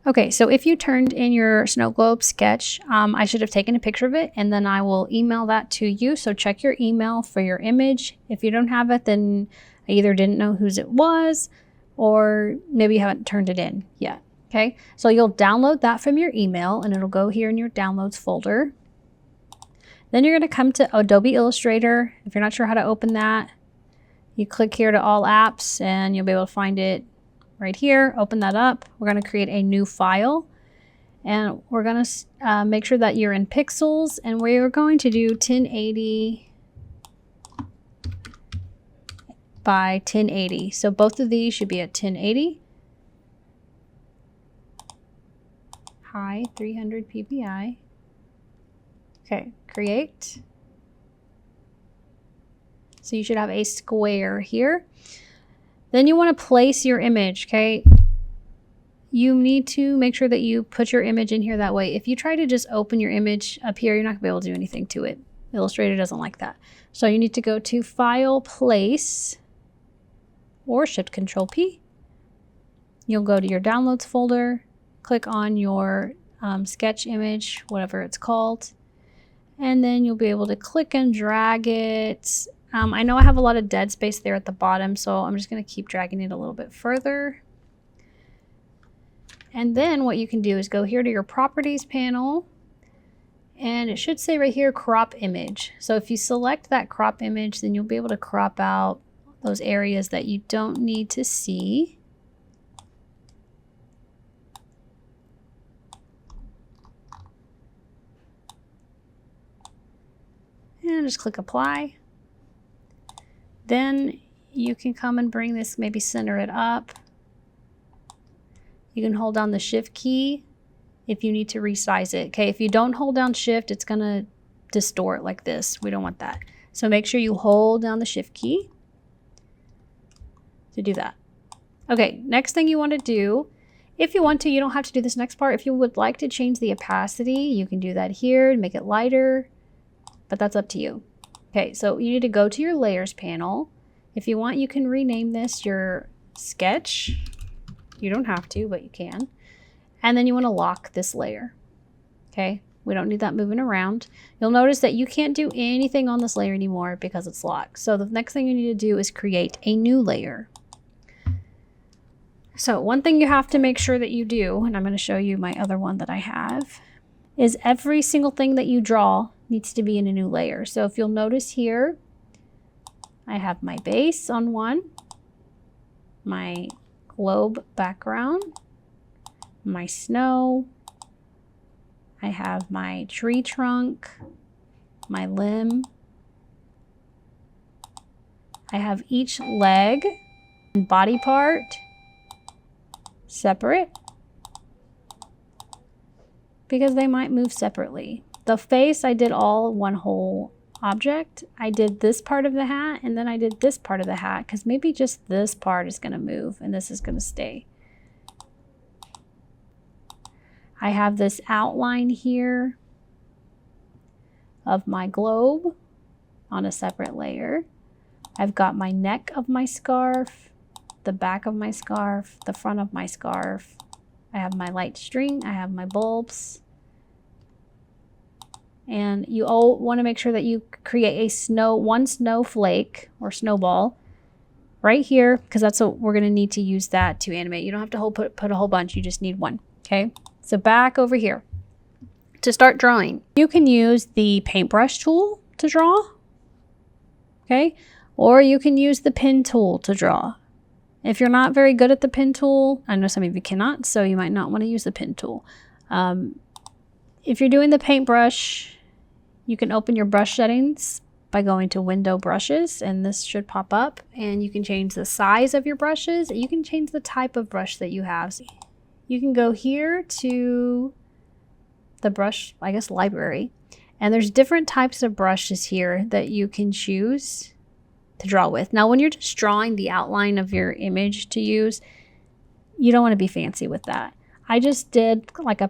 Okay, so if you turned in your snow globe sketch, I should have taken a picture of it and then I will email that to you. So check your email for your image. If you don't have it, then I either didn't know whose it was or maybe you haven't turned it in yet. Okay, so you'll download that from your email and it'll go here in your downloads folder. Then you're going to come to Adobe Illustrator. If you're not sure how to open that, you click here to all apps and you'll be able to find it right here. Open that up. We're going to create a new file and we're going to make sure that you're in pixels, and we're going to do 1080 by 1080. So both of these should be at 1080. High 300 ppi. Okay, create. So you should have a square here. Then you want to place your image, okay? You need to make sure that you put your image in here that way. If you try to just open your image up here, you're not going to be able to do anything to it. Illustrator doesn't like that. So you need to go to File, Place, or Shift-Control-P. You'll go to your Downloads folder, click on your sketch image, whatever it's called, and then you'll be able to click and drag it. I know I have a lot of dead space there at the bottom, so I'm just going to keep dragging it a little bit further. And then what you can do is go here to your Properties panel, and it should say right here, Crop Image. So if you select that crop image, then you'll be able to crop out those areas that you don't need to see. And just click Apply. Then you can come and bring this, maybe center it up. You can hold down the Shift key if you need to resize it. Okay, if you don't hold down Shift, it's gonna distort like this. We don't want that. So make sure you hold down the Shift key to do that. Okay, next thing you want to do, if you want to, you don't have to do this next part. If you would like to change the opacity, you can do that here and make it lighter, but that's up to you. Okay, so you need to go to your Layers panel. If you want, you can rename this your sketch. You don't have to, but you can. And then you want to lock this layer. Okay, we don't need that moving around. You'll notice that you can't do anything on this layer anymore because it's locked. So the next thing you need to do is create a new layer. So one thing you have to make sure that you do, and I'm going to show you my other one that I have, is every single thing that you draw needs to be in a new layer. So if you'll notice here, I have my base on one, my globe background, my snow, I have my tree trunk, my limb, I have each leg and body part separate because they might move separately. The face, I did all one whole object. I did this part of the hat and then I did this part of the hat because maybe just this part is going to move and this is going to stay. I have this outline here of my globe on a separate layer. I've got my neck of my scarf, the back of my scarf, the front of my scarf. I have my light string, I have my bulbs. And you all want to make sure that you create a one snowflake or snowball right here, because that's what we're going to need to use that to animate. You don't have to put a whole bunch, you just need one. Okay, so back over here. To start drawing, you can use the paintbrush tool to draw. Okay, or you can use the pen tool to draw. If you're not very good at the pen tool, I know some of you cannot, so you might not want to use the pen tool. If you're doing the paintbrush, you can open your brush settings by going to Window Brushes, and this should pop up, and you can change the size of your brushes. You can change the type of brush that you have. You can go here to the brush, I guess, library, and there's different types of brushes here that you can choose to draw with. Now, when you're just drawing the outline of your image to use, you don't want to be fancy with that. I just did like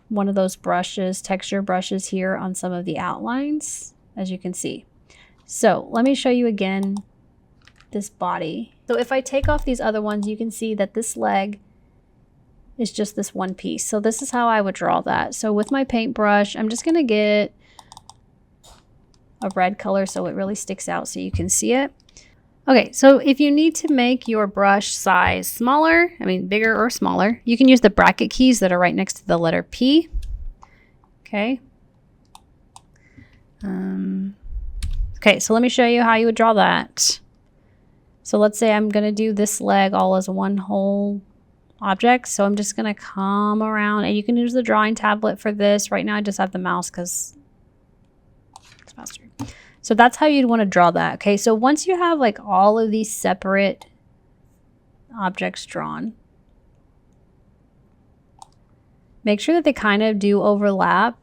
one of those brushes, texture brushes here on some of the outlines, as you can see. So let me show you again this body. So if I take off these other ones, you can see that this leg is just this one piece. So this is how I would draw that. So with my paintbrush, I'm just gonna get a red color so it really sticks out so you can see it. Okay, so if you need to make your brush size smaller, I mean bigger or smaller, you can use the bracket keys that are right next to the letter P. Okay. Okay, so let me show you how you would draw that. So let's say I'm gonna do this leg all as one whole object. So I'm just gonna come around, and you can use the drawing tablet for this. Right now I just have the mouse because it's faster. So that's how you'd want to draw that. Okay, so once you have like all of these separate objects drawn, make sure that they kind of do overlap.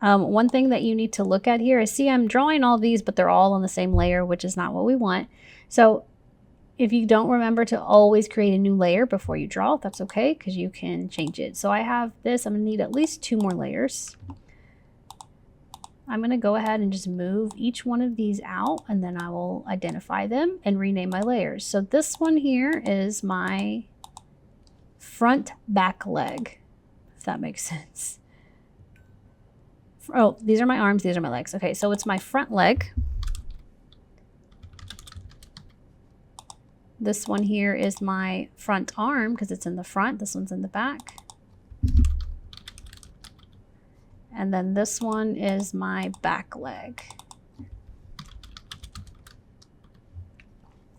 One thing that you need to look at here is, see, I'm drawing all these, but they're all on the same layer, which is not what we want. So if you don't remember to always create a new layer before you draw, that's okay, because you can change it. So I have this, I'm gonna need at least 2 more layers. I'm gonna go ahead and just move each one of these out, and then I will identify them and rename my layers. So this one here is my front back leg, if that makes sense. Oh, these are my arms, these are my legs. Okay, so it's my front leg. This one here is my front arm because it's in the front. This one's in the back. And then this one is my back leg.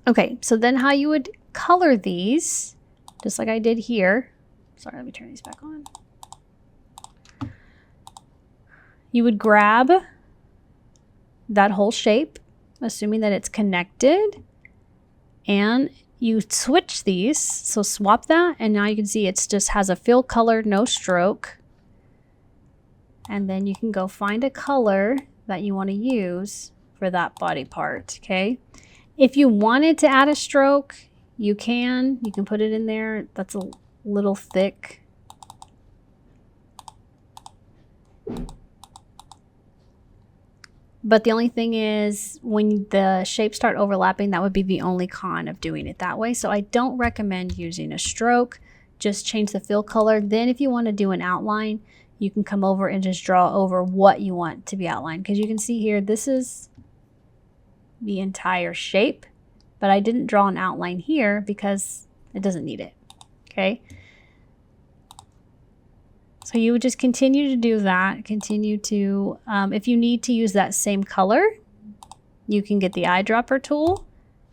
Okay, so then how you would color these, just like I did here. Sorry, let me turn these back on. You would grab that whole shape, assuming that it's connected, and you switch these. So swap that, and now you can see it just has a fill color, no stroke. And then you can go find a color that you want to use for that body part, okay? If you wanted to add a stroke, you can put it in there. That's a little thick. But the only thing is, when the shapes start overlapping, that would be the only con of doing it that way. So I don't recommend using a stroke. Just change the fill color. Then if you want to do an outline, you can come over and just draw over what you want to be outlined. Because you can see here, this is the entire shape, but I didn't draw an outline here because it doesn't need it, okay? So you would just continue to do that, continue to, if you need to use that same color, you can get the eyedropper tool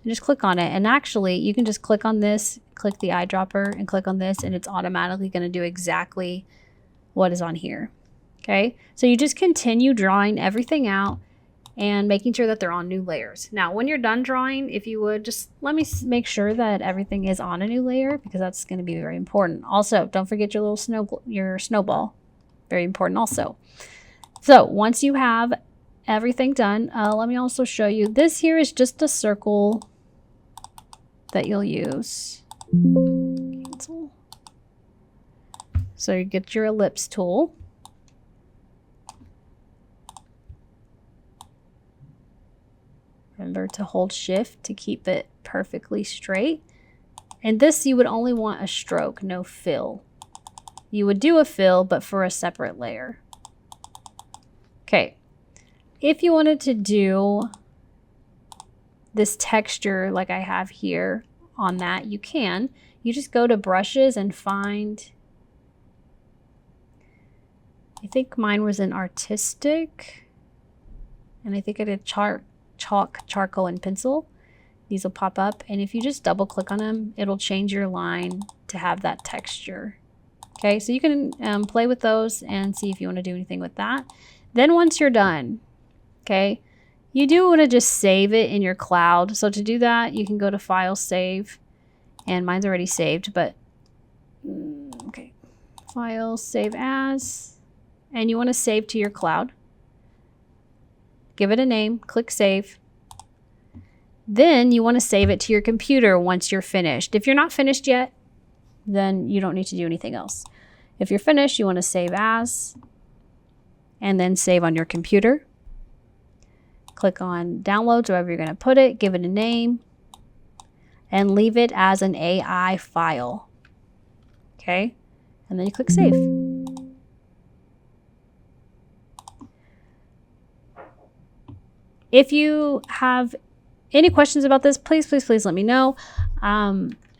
and just click on it. And actually, you can just click on this, click the eyedropper, and click on this, and it's automatically going to do exactly what is on here, okay? So you just continue drawing everything out and making sure that they're on new layers. Now, when you're done drawing, if you would, just let me make sure that everything is on a new layer, because that's going to be very important. Also, don't forget your little snowball. Very important also. So once you have everything done, let me also show you. This here is just a circle that you'll use. Cancel. So you get your ellipse tool. Remember to hold shift to keep it perfectly straight. And this, you would only want a stroke, no fill. You would do a fill, but for a separate layer. Okay. If you wanted to do this texture like I have here on that, you can. You just go to brushes and find, I think mine was in artistic, and I think I did chalk, charcoal, and pencil. These will pop up, and if you just double click on them, it'll change your line to have that texture. Okay, so you can play with those and see if you want to do anything with that. Then once you're done, okay, you do want to just save it in your cloud. So to do that, you can go to File, Save, and mine's already saved, but okay, File, Save As, and you want to save to your cloud. Give it a name, click Save. Then you want to save it to your computer once you're finished. If you're not finished yet, then you don't need to do anything else. If you're finished, you want to save as, and then save on your computer. Click on Downloads, wherever you're going to put it, give it a name. and leave it as an AI file. Okay, and then you click save. If you have any questions about this, please let me know.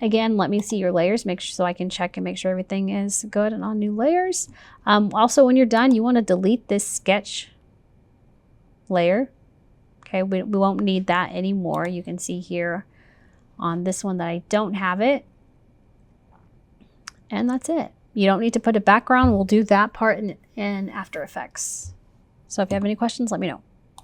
Again, let me see your layers, make sure so I can check and make sure everything is good and on new layers. Also, when you're done, you want to delete this sketch layer. Okay, we won't need that anymore. You can see here on this one that I don't have it. And that's it. You don't need to put a background. We'll do that part in After Effects. So if you have any questions, let me know.